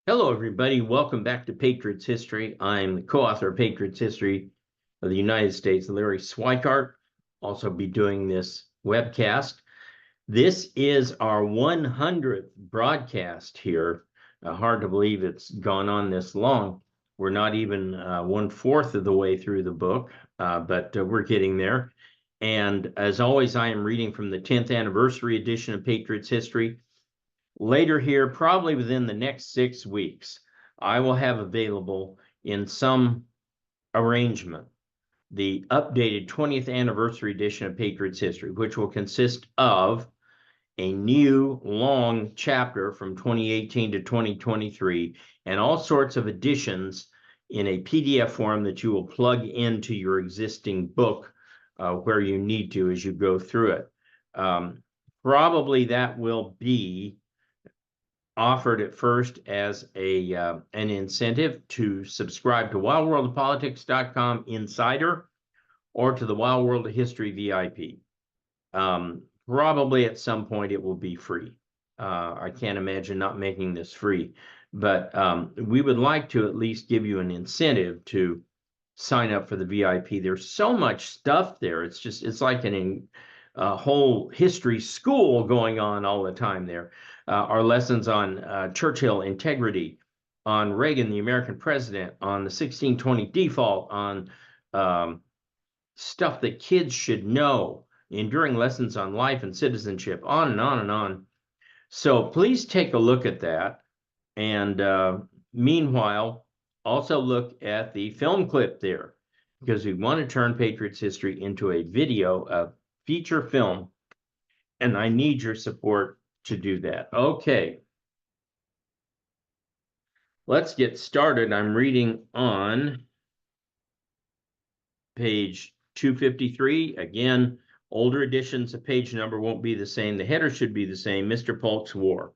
Hello, everybody. Welcome back to Patriots History. I'm the co-author of Patriots History of the United States, Larry Swikart. Also be doing this webcast. This is our 100th broadcast here. Hard to believe it's gone on this long. We're not even 1/4 of the way through the book, but we're getting there. And as always, I am reading from the 10th anniversary edition of Patriots History. Later here, probably within the next 6 weeks, I will have available in some arrangement the updated 20th anniversary edition of Patriots History, which will consist of a new long chapter from 2018 to 2023 and all sorts of additions in a PDF form that you will plug into your existing book where you need to as you go through it. Probably that will be offered at first as an incentive to subscribe to wildworldofpolitics.com Insider or to the Wild World of History VIP. Probably at some point it will be free. I can't imagine not making this free, but we would like to at least give you an incentive to sign up for the VIP. There's so much stuff there. It's like a whole history school going on all the time there. Our lessons on Churchill integrity, on Reagan, the American president, on the 1620 default, on stuff that kids should know, enduring lessons on life and citizenship, on and on and on. So please take a look at that. And meanwhile, also look at the film clip there, because we want to turn Patriots History into a video, a feature film, and I need your support to do that. Okay. Let's get started. I'm reading on page 253. Again, older editions of page number won't be the same. The header should be the same. Mr. Polk's War.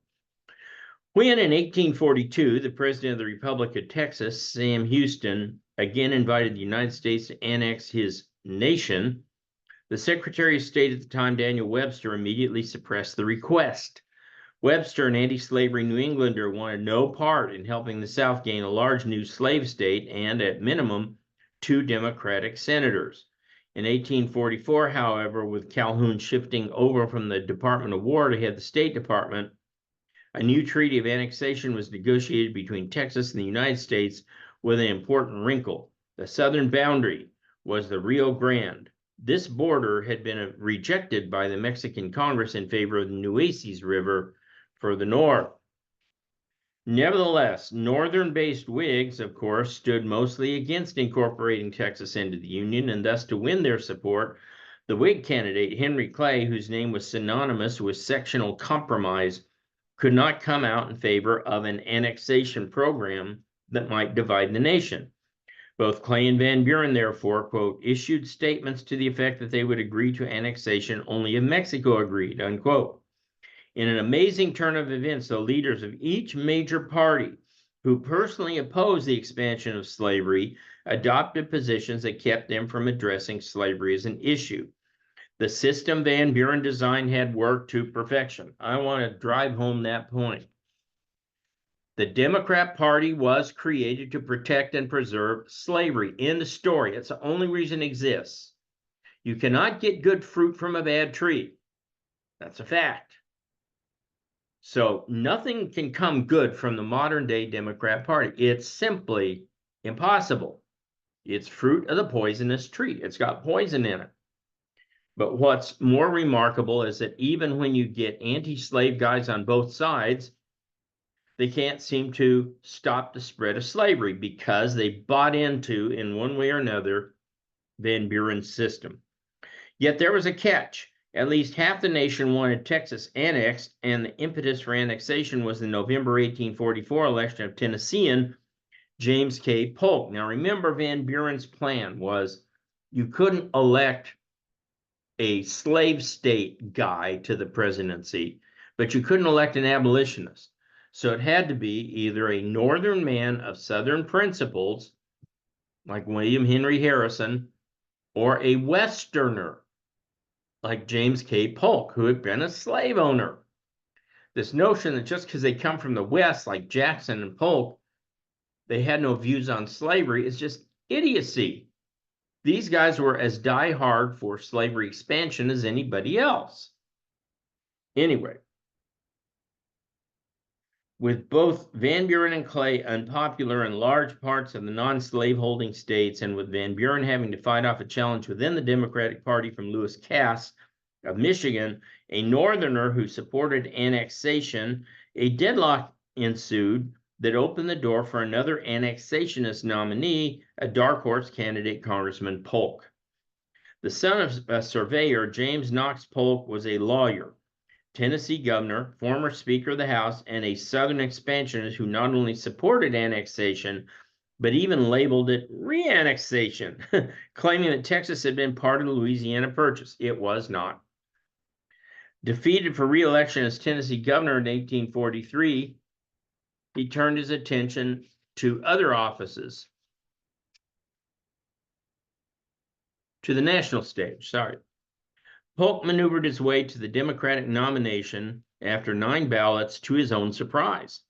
When in 1842, the president of the Republic of Texas, Sam Houston, again invited the United States to annex his nation, the Secretary of State at the time, Daniel Webster, immediately suppressed the request. Webster, an anti-slavery New Englander, wanted no part in helping the South gain a large new slave state and, at minimum, 2 Democratic senators. In 1844, however, with Calhoun shifting over from the Department of War to head the State Department, a new treaty of annexation was negotiated between Texas and the United States with an important wrinkle. The southern boundary was the Rio Grande. This border had been rejected by the Mexican Congress in favor of the Nueces River for the north. Nevertheless, northern-based Whigs, of course, stood mostly against incorporating Texas into the Union, and thus to win their support, the Whig candidate, Henry Clay, whose name was synonymous with sectional compromise, could not come out in favor of an annexation program that might divide the nation. Both Clay and Van Buren, therefore, quote, issued statements to the effect that they would agree to annexation only if Mexico agreed, unquote. In an amazing turn of events, the leaders of each major party who personally opposed the expansion of slavery adopted positions that kept them from addressing slavery as an issue. The system Van Buren designed had worked to perfection. I want to drive home that point. The Democrat Party was created to protect and preserve slavery. End of story. It's the only reason it exists. You cannot get good fruit from a bad tree. That's a fact. So nothing can come good from the modern day Democrat Party. It's simply impossible. It's fruit of the poisonous tree. It's got poison in it. But what's more remarkable is that even when you get anti-slave guys on both sides, they can't seem to stop the spread of slavery because they bought into, in one way or another, Van Buren's system. Yet there was a catch. At least half the nation wanted Texas annexed, and the impetus for annexation was the November 1844 election of Tennessean James K. Polk. Now remember, Van Buren's plan was you couldn't elect a slave state guy to the presidency, but you couldn't elect an abolitionist. So it had to be either a northern man of southern principles, like William Henry Harrison, or a westerner, like James K. Polk, who had been a slave owner. this notion that just because they come from the West, like Jackson and Polk, they had no views on slavery is just idiocy. These guys were as diehard for slavery expansion as anybody else. Anyway, with both Van Buren and Clay unpopular in large parts of the non-slaveholding states, and with Van Buren having to fight off a challenge within the Democratic Party from Lewis Cass of Michigan, a Northerner who supported annexation, a deadlock ensued that opened the door for another annexationist nominee, a dark horse candidate, Congressman Polk. The son of a surveyor, James Knox Polk was a lawyer, Tennessee governor, former Speaker of the House, and a Southern expansionist who not only supported annexation, but even labeled it re-annexation, claiming that Texas had been part of the Louisiana Purchase. It was not. Defeated for re-election as Tennessee governor in 1843, he turned his attention to other offices, to the national stage, sorry. Polk maneuvered his way to the Democratic nomination after 9 ballots to his own surprise.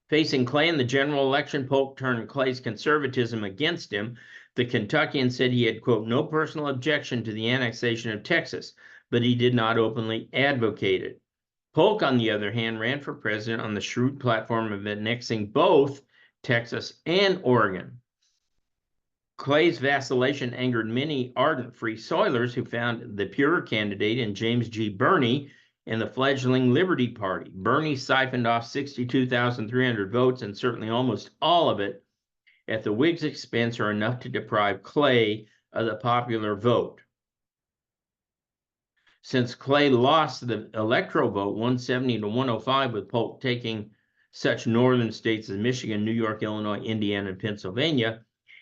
Facing Clay in the general election, Polk turned Clay's conservatism against him. The Kentuckian said he had, quote, no personal objection to the annexation of Texas, but he did not openly advocate it. Polk, on the other hand, ran for president on the shrewd platform of annexing both Texas and Oregon. Clay's vacillation angered many ardent Free Soilers who found the purer candidate in James G. Birney and the fledgling Liberty Party. Birney siphoned off 62,300 votes, and certainly almost all of it at the Whigs' expense, or enough to deprive Clay of the popular vote. Since Clay lost the electoral vote 170 to 105, with Polk taking such northern states as Michigan, New York, Illinois, Indiana, and Pennsylvania,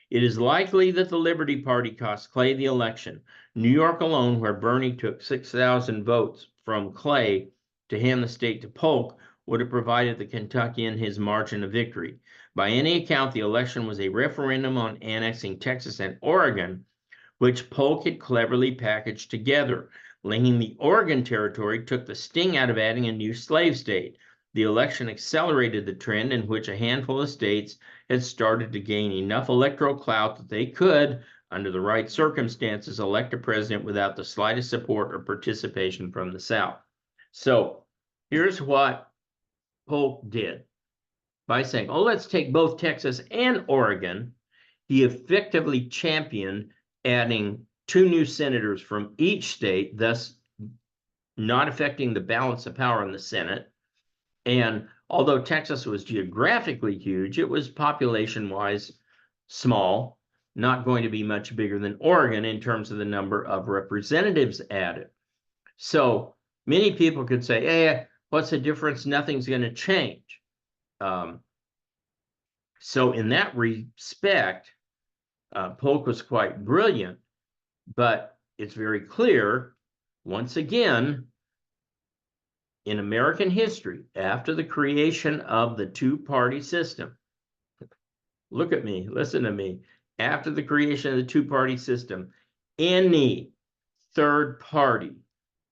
it is likely that the Liberty Party cost Clay the election. New York alone, where Birney took 6,000 votes from Clay to hand the state to Polk, would have provided the Kentuckian his margin of victory. By any account, the election was a referendum on annexing Texas and Oregon, which Polk had cleverly packaged together. Linking the Oregon Territory took the sting out of adding a new slave state. The election accelerated the trend in which a handful of states had started to gain enough electoral clout that they could, under the right circumstances, elect a president without the slightest support or participation from the South. So here's what Polk did. By saying, oh, let's take both Texas and Oregon, he effectively championed adding 2 new senators from each state, thus not affecting the balance of power in the Senate. And although Texas was geographically huge, it was population-wise small, not going to be much bigger than Oregon in terms of the number of representatives added. So many people could say, hey, what's the difference? Nothing's going to change. So in that respect, Polk was quite brilliant, but it's very clear, once again, in American history, after the creation of the 2-party system, look at me, listen to me, after the creation of the 2-party system, any third party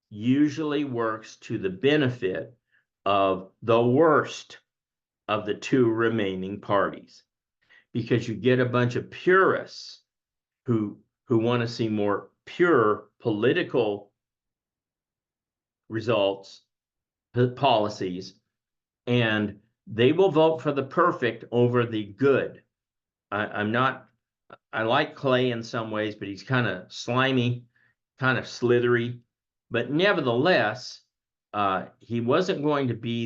usually works to the benefit of the worst of the 2 remaining parties, because you get a bunch of purists who want to see more pure political results, policies, and they will vote for the perfect over the good. I like Clay in some ways, but he's kind of slimy, kind of slithery, but nevertheless, he wasn't going to be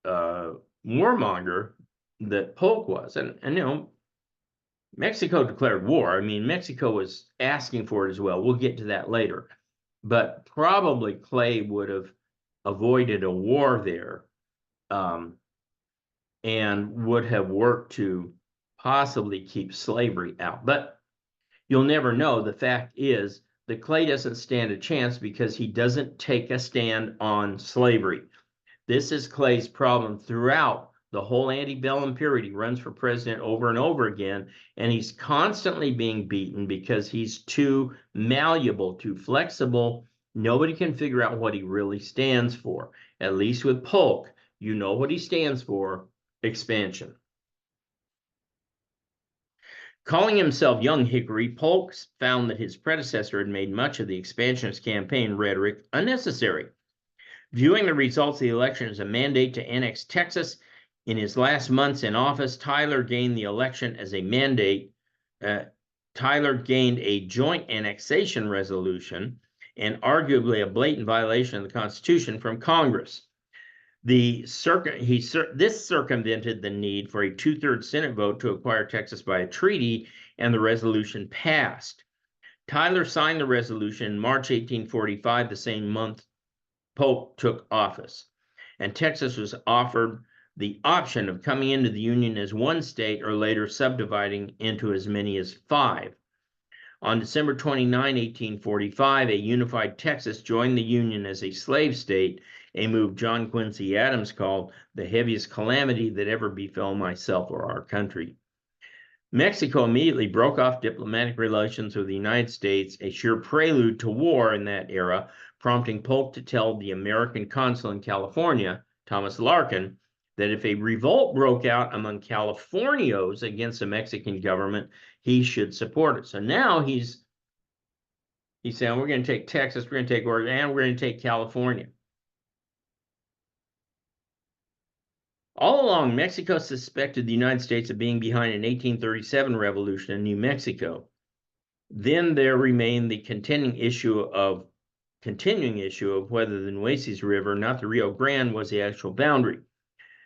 the warmonger that Polk was. And you know, Mexico declared war. I mean, Mexico was asking for it as well. We'll get to that later. But probably Clay would have avoided a war there, and would have worked to possibly keep slavery out. But you'll never know. The fact is that Clay doesn't stand a chance because he doesn't take a stand on slavery. This is Clay's problem throughout the whole antebellum period. He runs for president over and over again, and he's constantly being beaten because he's too malleable, too flexible, Nobody can figure out what he really stands for. At least with Polk, you know what he stands for: expansion. Calling himself Young Hickory, Polk found that his predecessor had made much of the expansionist campaign rhetoric unnecessary. Viewing the results of the election as a mandate to annex Texas, in his last months in office, Tyler gained the election as a mandate. Tyler gained a joint annexation resolution and arguably a blatant violation of the Constitution from Congress. This circumvented the need for a two-thirds Senate vote to acquire Texas by a treaty, and the resolution passed. Tyler signed the resolution in March 1845, the same month Polk took office, and Texas was offered the option of coming into the Union as one state or later subdividing into as many as 5. On December 29, 1845, a unified Texas joined the Union as a slave state, a move John Quincy Adams called the heaviest calamity that ever befell myself or our country. Mexico immediately broke off diplomatic relations with the United States, a sure prelude to war in that era, prompting Polk to tell the American consul in California, Thomas Larkin, that if a revolt broke out among Californios against the Mexican government, he should support it. So now he's saying, we're going to take Texas, we're going to take Oregon, and we're going to take California. All along, Mexico suspected the United States of being behind an 1837 revolution in New Mexico. Then there remained the continuing issue of whether the Nueces River, not the Rio Grande, was the actual boundary.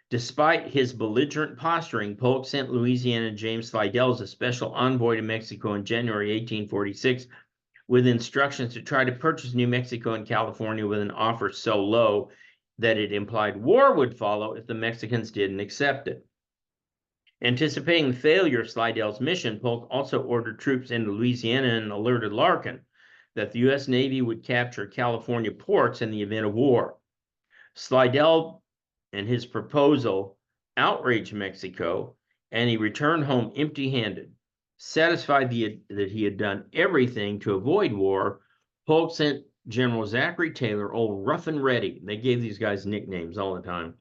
Despite his belligerent posturing, Polk sent Louisiana James Slidell as a special envoy to Mexico in January 1846 with instructions to try to purchase New Mexico and California with an offer so low that it implied war would follow if the Mexicans didn't accept it. Anticipating the failure of Slidell's mission, Polk also ordered troops into Louisiana and alerted Larkin that the U.S. Navy would capture California ports in the event of war. Slidell and his proposal outraged Mexico, and he returned home empty-handed. Satisfied that he had done everything to avoid war, Polk sent General Zachary Taylor, Old Rough and Ready, they gave these guys nicknames all the time,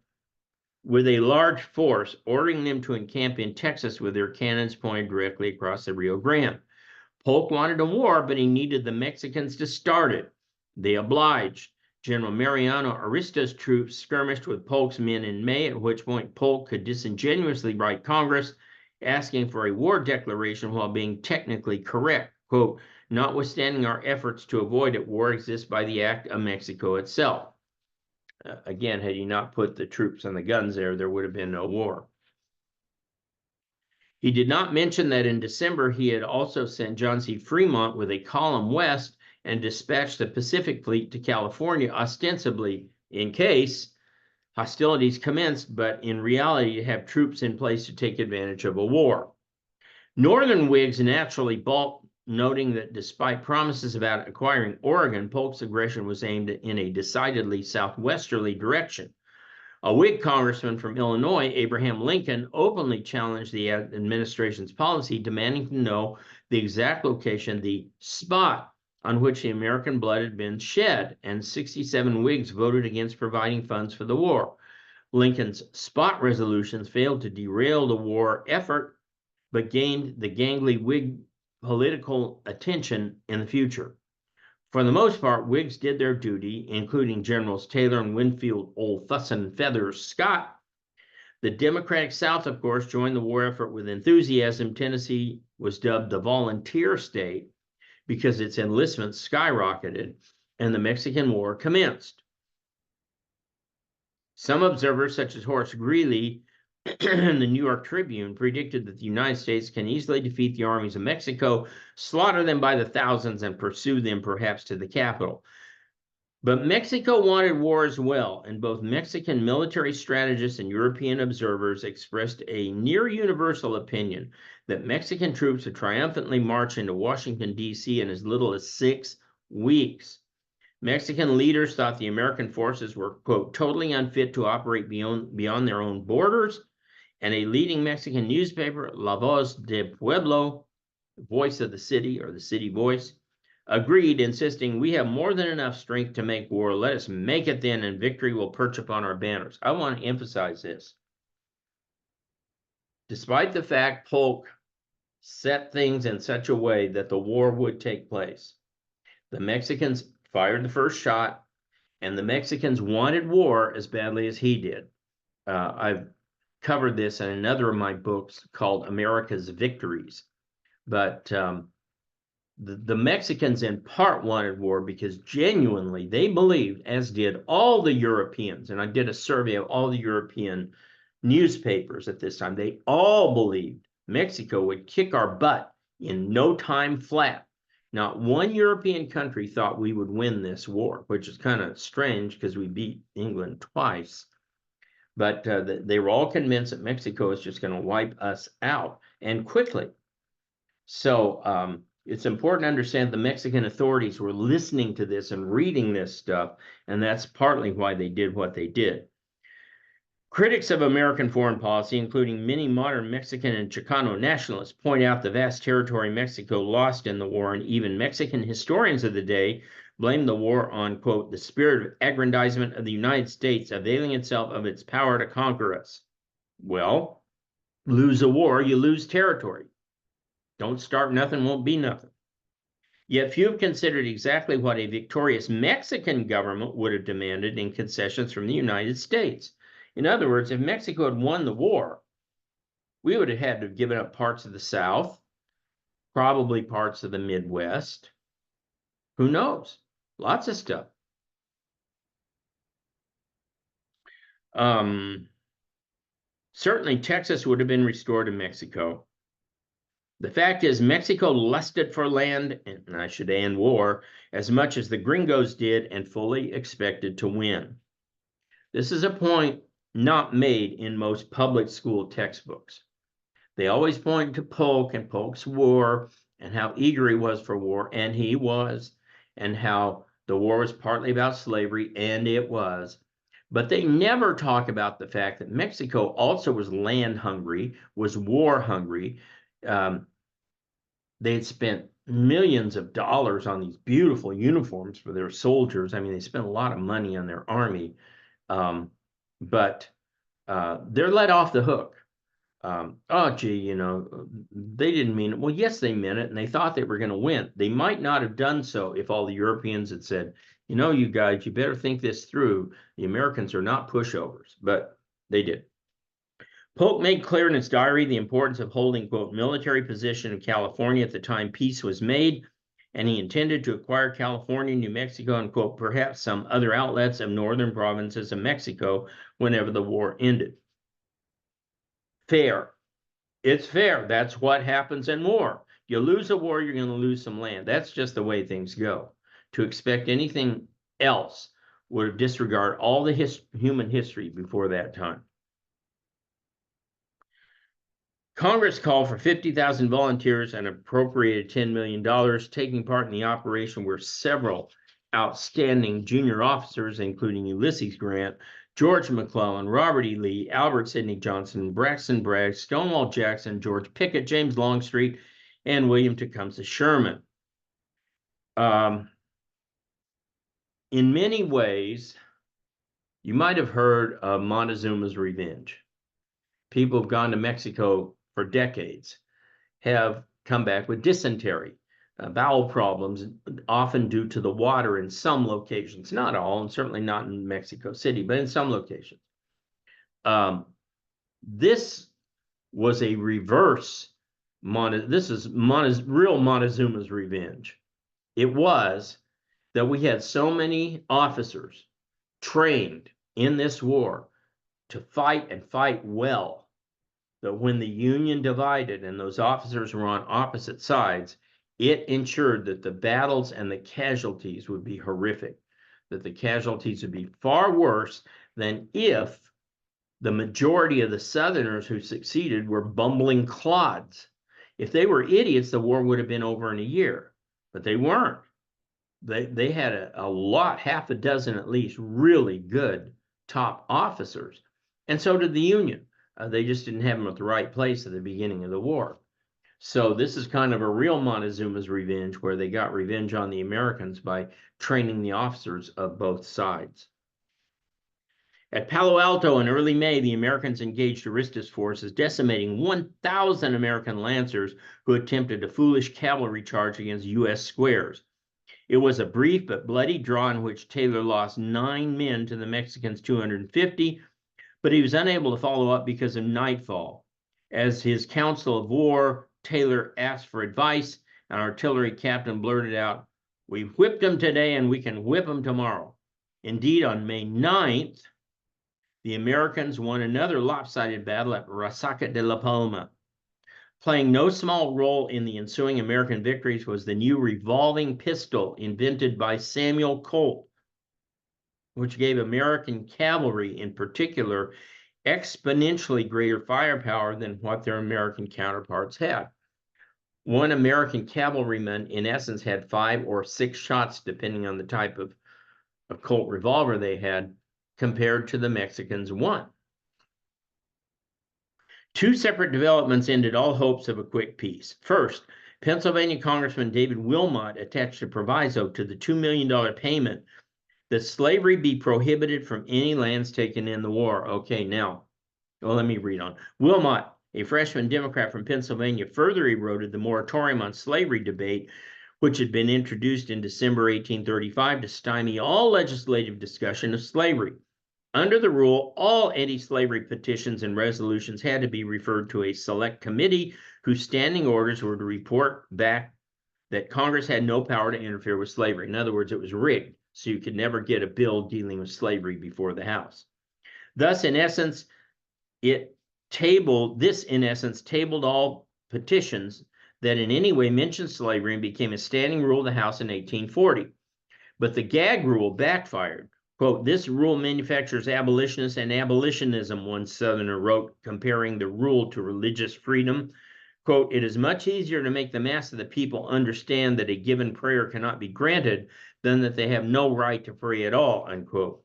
with a large force, ordering them to encamp in Texas with their cannons pointed directly across the Rio Grande. Polk wanted a war, but he needed the Mexicans to start it. They obliged. General Mariano Arista's troops skirmished with Polk's men in May, at which point Polk could disingenuously write Congress asking for a war declaration while being technically correct. Quote, notwithstanding our efforts to avoid it, war exists by the act of Mexico itself. Again, had he not put the troops and the guns there, there would have been no war. He did not mention that in December he had also sent John C. Fremont with a column west and dispatched the Pacific Fleet to California, ostensibly in case hostilities commenced, but in reality to have troops in place to take advantage of a war. Northern Whigs naturally balked, noting that despite promises about acquiring Oregon, Polk's aggression was aimed in a decidedly southwesterly direction. A Whig congressman from Illinois, Abraham Lincoln, openly challenged the administration's policy, demanding to know the exact location, the spot on which the American blood had been shed, and 67 Whigs voted against providing funds for the war. Lincoln's spot resolutions failed to derail the war effort, but gained the gangly Whig political attention in the future. For the most part, Whigs did their duty, including Generals Taylor and Winfield Old Fuss and Feathers Scott. The Democratic South, of course, joined the war effort with enthusiasm. Tennessee was dubbed the volunteer state because its enlistment skyrocketed and the Mexican War commenced. Some observers, such as Horace Greeley in the New York Tribune, predicted that the United States can easily defeat the armies of Mexico, slaughter them by the thousands, and pursue them perhaps to the capital. But Mexico wanted war as well, and both Mexican military strategists and European observers expressed a near universal opinion that Mexican troops would triumphantly march into Washington, D.C. in as little as 6 weeks. Mexican leaders thought the American forces were, quote, totally unfit to operate beyond their own borders, and a leading Mexican newspaper, La Voz de Pueblo, Voice of the City, or the City Voice, agreed, insisting, "We have more than enough strength to make war. Let us make it then, and victory will perch upon our banners." I want to emphasize this. Despite the fact Polk set things in such a way that the war would take place, the Mexicans fired the first shot, and the Mexicans wanted war as badly as he did. I've covered this in another of my books called America's Victories. But the Mexicans in part wanted war because genuinely they believed, as did all the Europeans, and I did a survey of all the European newspapers at this time, they all believed Mexico would kick our butt in no time flat. Not one European country thought we would win this war, which is kind of strange because we beat England twice. But they were all convinced that Mexico is just going to wipe us out, and quickly. So it's important to understand the Mexican authorities were listening to this and reading this stuff, and that's partly why they did what they did. Critics of American foreign policy, including many modern Mexican and Chicano nationalists, point out the vast territory Mexico lost in the war, and even Mexican historians of the day blame the war on, quote, "the spirit of aggrandizement of the United States availing itself of its power to conquer us." Well, lose a war, you lose territory. Don't start nothing, won't be nothing. Yet few have considered exactly what a victorious Mexican government would have demanded in concessions from the United States. In other words, if Mexico had won the war, we would have had to have given up parts of the South, probably parts of the Midwest. Who knows? Lots of stuff. Certainly, Texas would have been restored to Mexico. The fact is, Mexico lusted for land, and I should end war, as much as the gringos did and fully expected to win. This is a point not made in most public school textbooks. They always point to Polk and Polk's war and how eager he was for war, and he was, and how the war was partly about slavery, and it was. But they never talk about the fact that Mexico also was land hungry, was war hungry. They had spent millions of dollars on these beautiful uniforms for their soldiers. I mean, they spent a lot of money on their army, but they're let off the hook. Oh, gee, you know, they didn't mean it. Well, yes, they meant it, and they thought they were going to win. They might not have done so if all the Europeans had said, "You know, you guys, you better think this through. The Americans are not pushovers," but they did. Polk made clear in his diary the importance of holding, quote, "military position in California at the time peace was made, and he intended to acquire California, New Mexico, and, quote, perhaps some other outlets of northern provinces of Mexico whenever the war ended." Fair. It's fair. That's what happens in war. You lose a war, you're going to lose some land. That's just the way things go. To expect anything else would disregard all the human history before that time. Congress called for 50,000 volunteers and appropriated $10 million. Taking part in the operation were several outstanding junior officers, including Ulysses Grant, George McClellan, Robert E. Lee, Albert Sidney Johnston, Braxton Bragg, Stonewall Jackson, George Pickett, James Longstreet, and William Tecumseh Sherman. In many ways, you might have heard of Montezuma's Revenge. People have gone to Mexico for decades, have come back with dysentery, bowel problems, often due to the water in some locations, not all, and certainly not in Mexico City, but in some locations. This was a reverse, this is real Montezuma's Revenge. It was that we had so many officers trained in this war to fight and fight well, that when the Union divided and those officers were on opposite sides, it ensured that the battles and the casualties would be horrific, that the casualties would be far worse than if the majority of the Southerners who succeeded were bumbling clods. If they were idiots, the war would have been over in a year, but they weren't. They had a lot, half a dozen at least, really good top officers, and so did the Union. They just didn't have them at the right place at the beginning of the war. So this is kind of a real Montezuma's revenge, where they got revenge on the Americans by training the officers of both sides. At Palo Alto in early May, the Americans engaged Aristas' forces, decimating 1,000 American lancers who attempted a foolish cavalry charge against U.S. squares. It was a brief but bloody draw in which Taylor lost 9 men to the Mexicans' 250, but he was unable to follow up because of nightfall. As his council of war, Taylor asked for advice, and artillery captain blurted out, "We whipped them today and we can whip them tomorrow." Indeed, on May 9th, the Americans won another lopsided battle at Resaca de la Palma. Playing no small role in the ensuing American victories was the new revolving pistol invented by Samuel Colt, which gave American cavalry in particular exponentially greater firepower than what their American counterparts had. One American cavalryman, in essence, had 5 or 6 shots, depending on the type of Colt revolver they had, compared to the Mexicans' 1. 2 separate developments ended all hopes of a quick peace. First, Pennsylvania Congressman David Wilmot attached a proviso to the $2 million payment that slavery be prohibited from any lands taken in the war. Okay, now, well, let me read on. Wilmot, a freshman Democrat from Pennsylvania, further eroded the moratorium on slavery debate, which had been introduced in December 1835 to stymie all legislative discussion of slavery. Under the rule, all anti-slavery petitions and resolutions had to be referred to a select committee whose standing orders were to report back that Congress had no power to interfere with slavery. In other words, it was rigged, so you could never get a bill dealing with slavery before the House. Thus, in essence, this in essence tabled all petitions that in any way mentioned slavery and became a standing rule of the House in 1840. But the gag rule backfired. Quote, "This rule manufactures abolitionists and abolitionism," one Southerner wrote, comparing the rule to religious freedom. Quote, "It is much easier to make the mass of the people understand that a given prayer cannot be granted than that they have no right to pray at all," unquote.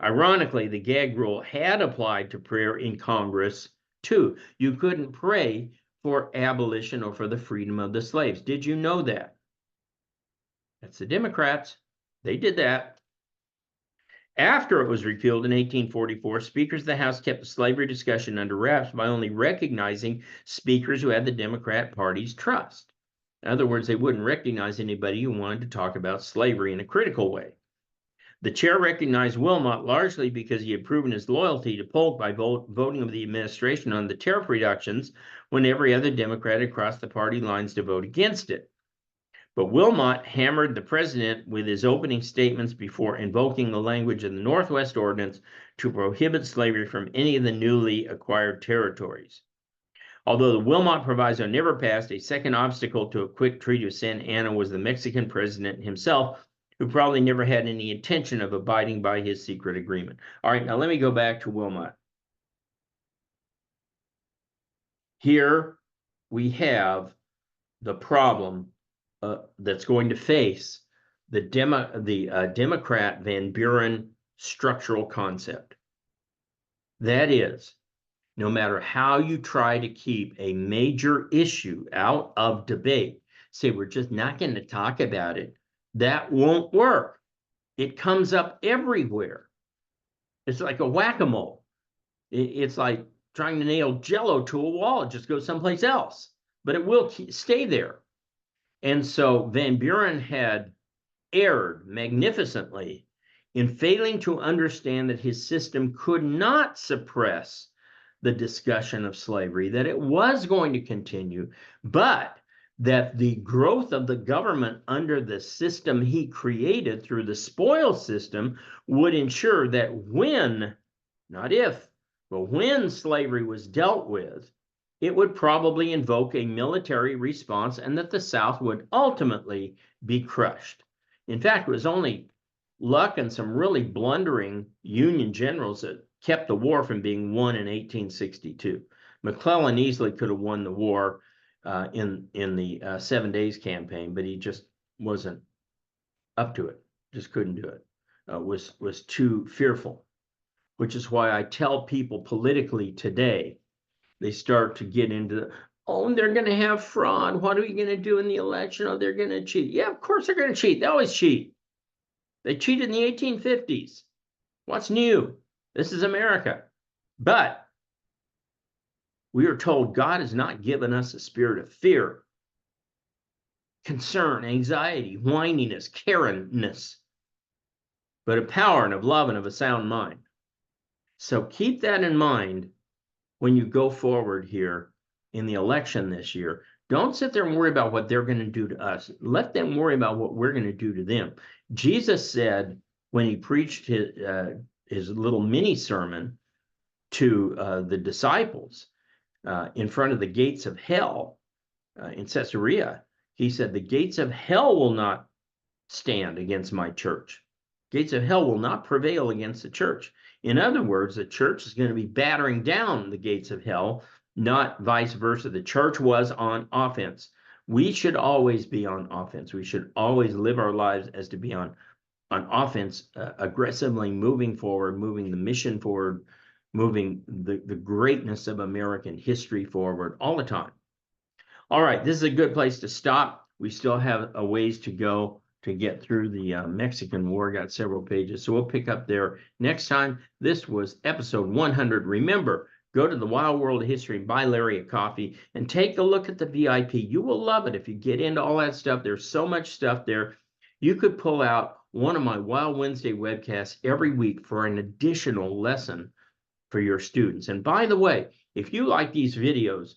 Ironically, the gag rule had applied to prayer in Congress too. You couldn't pray for abolition or for the freedom of the slaves. Did you know that? That's the Democrats. They did that. After it was repealed in 1844, speakers of the House kept the slavery discussion under wraps by only recognizing speakers who had the Democrat Party's trust. In other words, they wouldn't recognize anybody who wanted to talk about slavery in a critical way. The chair recognized Wilmot largely because he had proven his loyalty to Polk by voting with the administration on the tariff reductions when every other Democrat had crossed the party lines to vote against it. But Wilmot hammered the president with his opening statements before invoking the language of the Northwest Ordinance to prohibit slavery from any of the newly acquired territories. Although the Wilmot Proviso never passed, a second obstacle to a quick treaty of Santa Anna was the Mexican president himself, who probably never had any intention of abiding by his secret agreement. All right, now let me go back to Wilmot. Here we have the problem that's going to face the Democrat Van Buren structural concept. That is, no matter how you try to keep a major issue out of debate, say we're just not going to talk about it, that won't work. It comes up everywhere. It's like a whack-a-mole. It's like trying to nail Jell-O to a wall. It just goes someplace else, but it will stay there. And so Van Buren had erred magnificently in failing to understand that his system could not suppress the discussion of slavery, that it was going to continue, but that the growth of the government under the system he created through the spoils system would ensure that when, not if, but when slavery was dealt with, it would probably invoke a military response and that the South would ultimately be crushed. In fact, it was only luck and some really blundering Union generals that kept the war from being won in 1862. McClellan easily could have won the war in the 7 Days campaign, but he just wasn't up to it, just couldn't do it, was too fearful, which is why I tell people politically today, they start to get into Oh, and they're going to have fraud. What are we going to do in the election? Oh, they're going to cheat. Yeah, of course they're going to cheat. They always cheat. They cheated in the 1850s. What's new? This is America. But we are told God has not given us a spirit of fear, concern, anxiety, whininess, carenness, but of power and of love and of a sound mind. So keep that in mind when you go forward here in the election this year. Don't sit there and worry about what they're going to do to us. Let them worry about what we're going to do to them. Jesus said when he preached his little mini sermon to the disciples in front of the gates of hell in Caesarea, he said, the gates of hell will not stand against my church. Gates of hell will not prevail against the church. In other words, the church is going to be battering down the gates of hell, not vice versa. The church was on offense. We should always be on offense. We should always live our lives as to be on offense, aggressively moving forward, moving the mission forward, moving the greatness of American history forward all the time. All right, this is a good place to stop. We still have a ways to go to get through the Mexican War. Got several pages, so we'll pick up there next time. This was episode 100. Remember, go to the Wild World of History, buy Larry a coffee, and take a look at the VIP. You will love it if you get into all that stuff. There's so much stuff there. You could pull out one of my Wild Wednesday webcasts every week for an additional lesson for your students. And by the way, if you like these videos,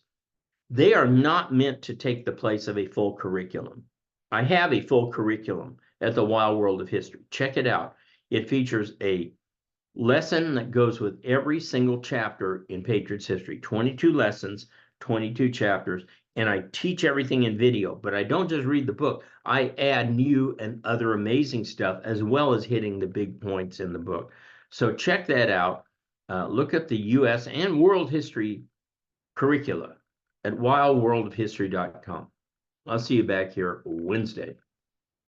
they are not meant to take the place of a full curriculum. I have a full curriculum at the Wild World of History. Check it out. It features a lesson that goes with every single chapter in Patriot's history. 22 lessons, 22 chapters, and I teach everything in video, but I don't just read the book. I add new and other amazing stuff, as well as hitting the big points in the book. So check that out. Look at the U.S. and world history curricula at wildworldofhistory.com. I'll see you back here Wednesday.